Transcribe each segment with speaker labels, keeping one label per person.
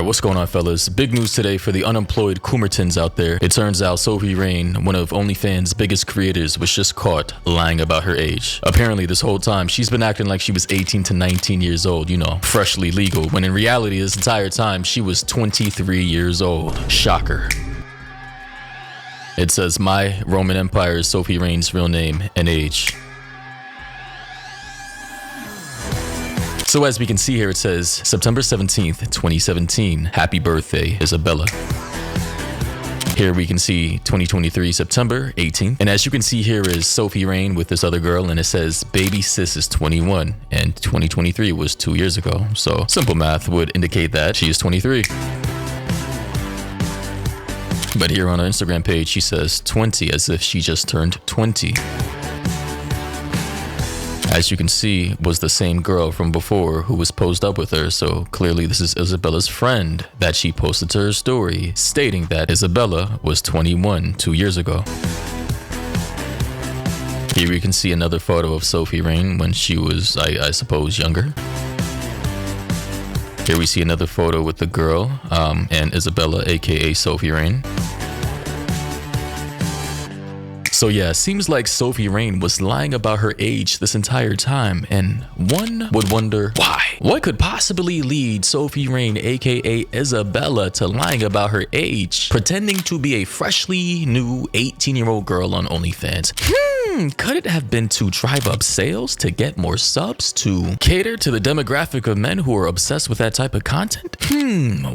Speaker 1: Alright, what's going on, fellas? Big news today for the unemployed Coomertons out there. It turns out Sophie Rain, one of OnlyFans' biggest creators, was just caught lying about her age. Apparently, this whole time, she's been acting like she was 18 to 19 years old, you know, freshly legal, when in reality, this entire time, she was 23 years old. Shocker. It says, My Roman Empire is Sophie Rain's real name and age. So as we can see here, it says September 17th, 2017. Happy birthday, Isabella. Here we can see 2023, September 18th. And as you can see here is Sophie Rain with this other girl, and it says baby sis is 21 and 2023 was 2 years ago. So simple math would indicate that she is 23. But here on her Instagram page, she says 20 as if she just turned 20. As you can see, was the same girl from before who was posed up with her, so clearly this is Isabella's friend that she posted to her story, stating that Isabella was 21 2 years ago. Here we can see another photo of Sophie Rain when she was, I suppose, younger. Here we see another photo with the girl and Isabella, aka Sophie Rain. So yeah, it seems like Sophie Rain was lying about her age this entire time, and one would wonder why. What could possibly lead Sophie Rain, aka Isabella, to lying about her age, pretending to be a freshly new 18-year-old girl on OnlyFans? Could it have been to drive up sales, to get more subs, to cater to the demographic of men who are obsessed with that type of content?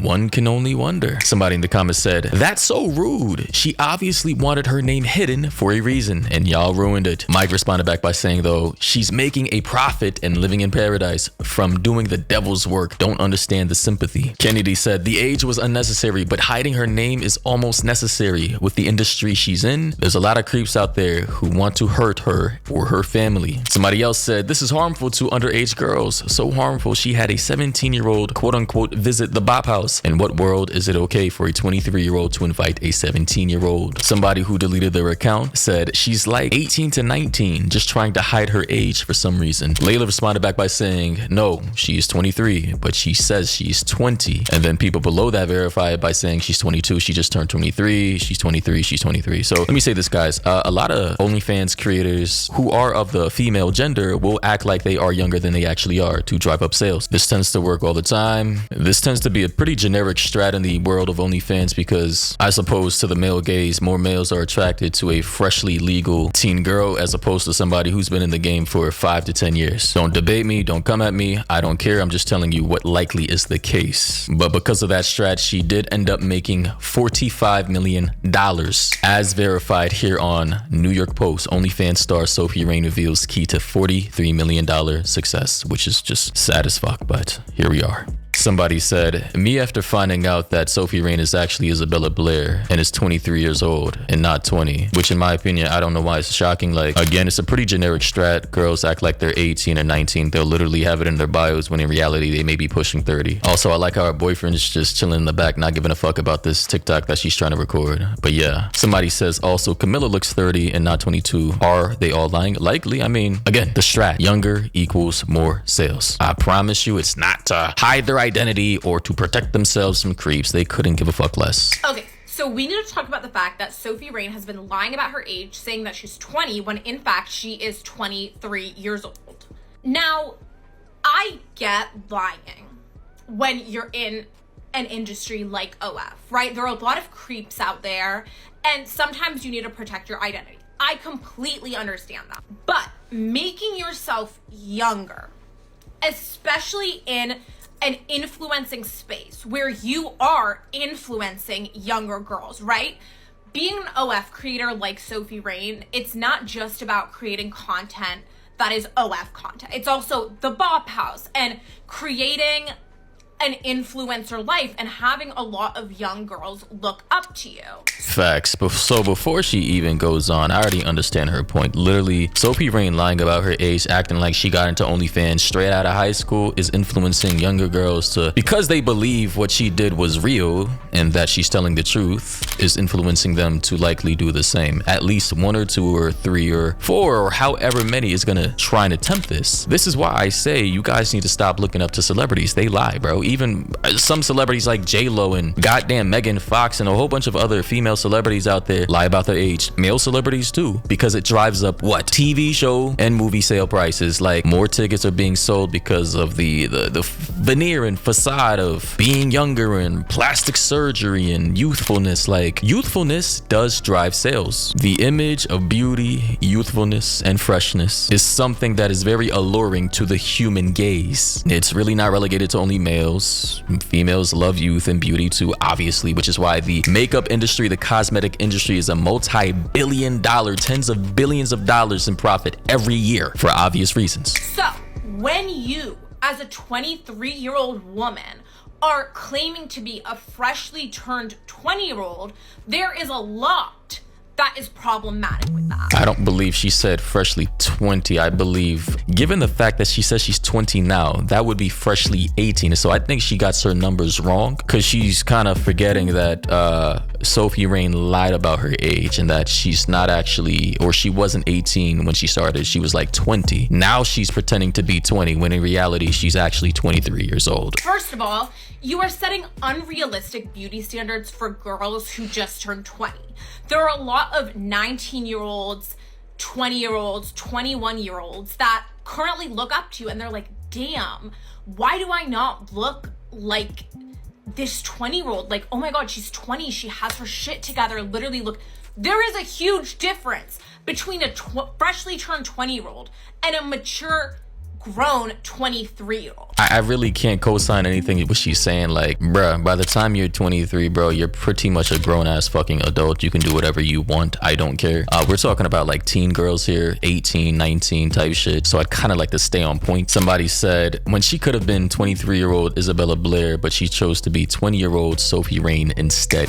Speaker 1: One can only wonder. Somebody in the comments said, that's so rude. She obviously wanted her name hidden for a reason, and y'all ruined it. Mike responded back by saying, though, she's making a profit and living in paradise from doing the devil's work. Don't understand the sympathy. Kennedy said, the age was unnecessary, but hiding her name is almost necessary. With the industry she's in, there's a lot of creeps out there who want to hurt her or her family. Somebody else said, this is harmful to underage girls. So harmful, she had a 17-year-old quote-unquote visit the bop house. In what world is it okay for a 23-year-old to invite a 17-year-old? Somebody who deleted their account said, she's like 18 to 19, just trying to hide her age for some reason. Layla responded back by saying, no, she is 23, but she says she's 20. And then people below that verified by saying she's 22, she just turned 23, she's 23, she's 23. So let me say this, guys. A lot of OnlyFans creators who are of the female gender will act like they are younger than they actually are to drive up sales. This tends to work all the time. This tends to be a pretty generic strat in the world of OnlyFans because I suppose to the male gaze, more males are attracted to a freshly legal teen girl as opposed to somebody who's been in the game for 5 to 10 years. Don't debate me, don't come at me, I don't care. I'm just telling you what likely is the case. But because of that strat, she did end up making $45 million as verified here on New York Post. OnlyFans star Sophie Rain reveals key to $43 million success, which is just sad as fuck, but here we are. Somebody said, me after finding out that Sophie Rain is actually Isabella Blair and is 23 years old and not 20, which in my opinion, I don't know why it's shocking. Like, again, it's a pretty generic strat. Girls act like they're 18 or 19. They'll literally have it in their bios when in reality, they may be pushing 30. Also, I like how her boyfriend is just chilling in the back, not giving a fuck about this TikTok that she's trying to record. But yeah, somebody says also Camilla looks 30 and not 22. Are they all lying? Likely. I mean, again, the strat, younger equals more sales. I promise you it's not to hide their identity or to protect themselves from creeps. They couldn't give a fuck less.
Speaker 2: Okay, so we need to talk about the fact that Sophie Rain has been lying about her age, saying that she's 20 when in fact she is 23 years old. Now, I get lying when you're in an industry like OF, right? There are a lot of creeps out there, and sometimes you need to protect your identity. I completely understand that. But making yourself younger, especially in an influencing space where you are influencing younger girls, right? Being an OF creator like Sophie Rain, it's not just about creating content that is OF content. It's also the Bop House and creating an influencer life and having a lot of young girls look up to you.
Speaker 1: Facts. So before she even goes on, I already understand her point. Literally, Sophie Rain lying about her age, acting like she got into OnlyFans straight out of high school, is influencing younger girls to, because they believe what she did was real and that she's telling the truth is influencing them to likely do the same. At least 1 or 2 or 3 or 4 or however many is gonna try and attempt this. This is why I say you guys need to stop looking up to celebrities. They lie, bro. Even some celebrities like J-Lo and goddamn Megan Fox and a whole bunch of other female celebrities out there lie about their age. Male celebrities too, because it drives up what? TV show and movie sale prices. Like, more tickets are being sold because of the veneer and facade of being younger and plastic surgery and youthfulness. Like, youthfulness does drive sales. The image of beauty, youthfulness, and freshness is something that is very alluring to the human gaze. It's really not relegated to only males. Females love youth and beauty too, obviously, which is why the makeup industry, the cosmetic industry is a multi-billion-dollar, tens of billions of dollars in profit every year for obvious reasons.
Speaker 2: So, when you, as a 23-year-old woman, are claiming to be a freshly turned 20-year-old, there is a lot that is problematic with that.
Speaker 1: I don't believe she said freshly 20. I believe, given the fact that she says she's 20 now, that would be freshly 18. So I think she got her numbers wrong, because she's kind of forgetting that Sophie Rain lied about her age and that she's not actually, or she wasn't 18 when she started. She was like 20. Now she's pretending to be 20 when in reality she's actually 23 years old.
Speaker 2: First of all, you are setting unrealistic beauty standards for girls who just turned 20. There are a lot of 19-year-olds, 20-year-olds, 21-year-olds that currently look up to you and they're like, damn, why do I not look like this 20-year-old? Like, oh my God, she's 20. She has her shit together. Literally, look, there is a huge difference between a freshly turned 20-year-old and a mature, grown 23-year-old.
Speaker 1: I really can't co-sign anything what she's saying. Like, bruh, by the time you're 23, bro, you're pretty much a grown-ass fucking adult. You can do whatever you want. I don't care. We're talking about like teen girls here, 18, 19 type shit. So I'd kind of like to stay on point. Somebody said when she could have been 23-year-old Isabella Blair, but she chose to be 20-year-old Sophie Rain instead.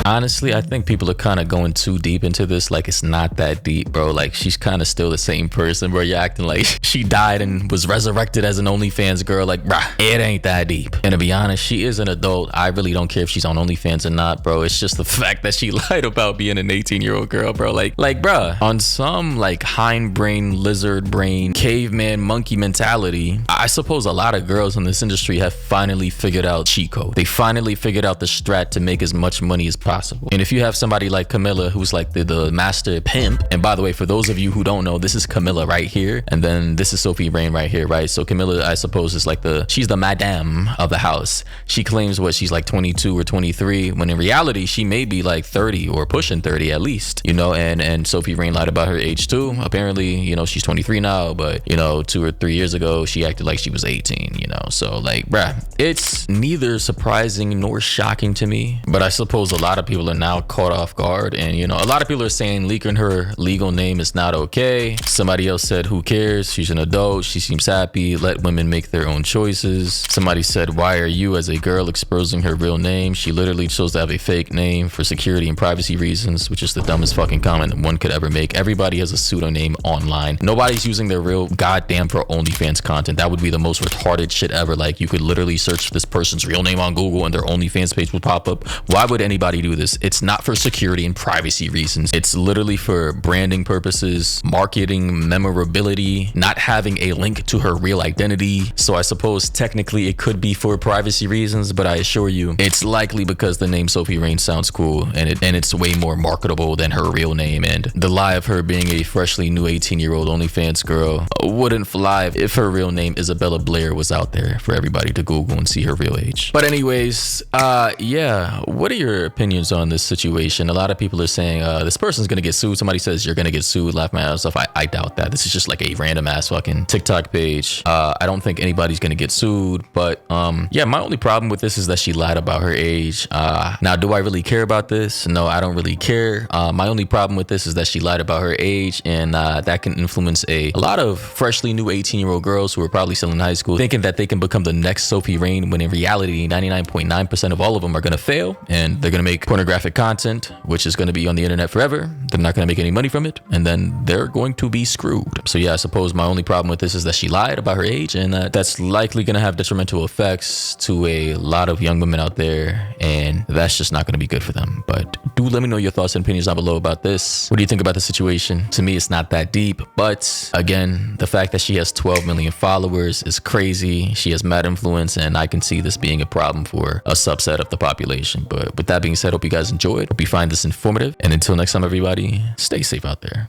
Speaker 1: Honestly, I think people are kind of going too deep into this. Like, it's not that deep, bro. Like, she's kind of still the same person, bro. You're acting like she died and was resurrected as an OnlyFans girl. Like, bruh, it ain't that deep. And to be honest, she is an adult. I really don't care if she's on OnlyFans or not, bro. It's just the fact that she lied about being an 18-year-old girl, bro. Like, bruh, on some like hind brain, lizard brain, caveman, monkey mentality, I suppose a lot of girls in this industry have finally figured out cheat code. They finally figured out the strat to make as much money as possible. And if you have somebody like Camilla, who's like the master pimp, and by the way, for those of you who don't know, this is Camilla right here, and then this is Sophie Rain right here, right? So Camilla, I suppose, is like she's the madame of the house. She claims she's like 22 or 23, when in reality, she may be like 30 or pushing 30 at least, you know, and Sophie Rain lied about her age too. Apparently, you know, she's 23 now, but you know, 2 or 3 years ago, she acted like she was 18, you know? So like, bruh, it's neither surprising nor shocking to me, but I suppose a lot of people are now caught off guard, and you know, a lot of people are saying leaking her legal name is not okay. Somebody else said, who cares, she's an adult, she seems happy, let women make their own choices. Somebody said, why are you as a girl exposing her real name? She literally chose to have a fake name for security and privacy reasons, which is the dumbest fucking comment that one could ever make. Everybody has a pseudonym online. Nobody's using their real goddamn for OnlyFans content. That would be the most retarded shit ever. Like, you could literally search this person's real name on Google and their OnlyFans page will pop up. Why would anybody do this? It's not for security and privacy reasons. It's literally for branding purposes, marketing, memorability, not having a link to her real identity. So I suppose technically it could be for privacy reasons, but I assure you it's likely because the name Sophie Rain sounds cool and it's way more marketable than her real name. And the lie of her being a freshly new 18-year-old OnlyFans girl wouldn't fly if her real name Isabella Blair was out there for everybody to Google and see her real age. But anyways, yeah, what are your opinions on this situation? A lot of people are saying this person's gonna get sued. Somebody says you're gonna get sued, laugh my ass off. I doubt that. This is just like a random ass fucking TikTok page. I don't think anybody's gonna get sued, but yeah, my only problem with this is that she lied about her age. Now, do I really care about this? No, I don't really care. My only problem with this is that she lied about her age, and that can influence a lot of freshly new 18-year-old girls who are probably still in high school, thinking that they can become the next Sophie Rain, when in reality 99.9% of all of them are gonna fail, and they're gonna make pornographic content, which is going to be on the internet forever. They're not going to make any money from it, and then they're going to be screwed. So yeah, I suppose my only problem with this is that she lied about her age, and that's likely going to have detrimental effects to a lot of young women out there, and that's just not going to be good for them. But do let me know your thoughts and opinions down below about this. What do you think about the situation? To me, it's not that deep, but again, the fact that she has 12 million followers is crazy. She has mad influence, and I can see this being a problem for a subset of the population. But with that being said, hope you guys enjoyed. Hope you find this informative, and until next time, everybody, stay safe out there.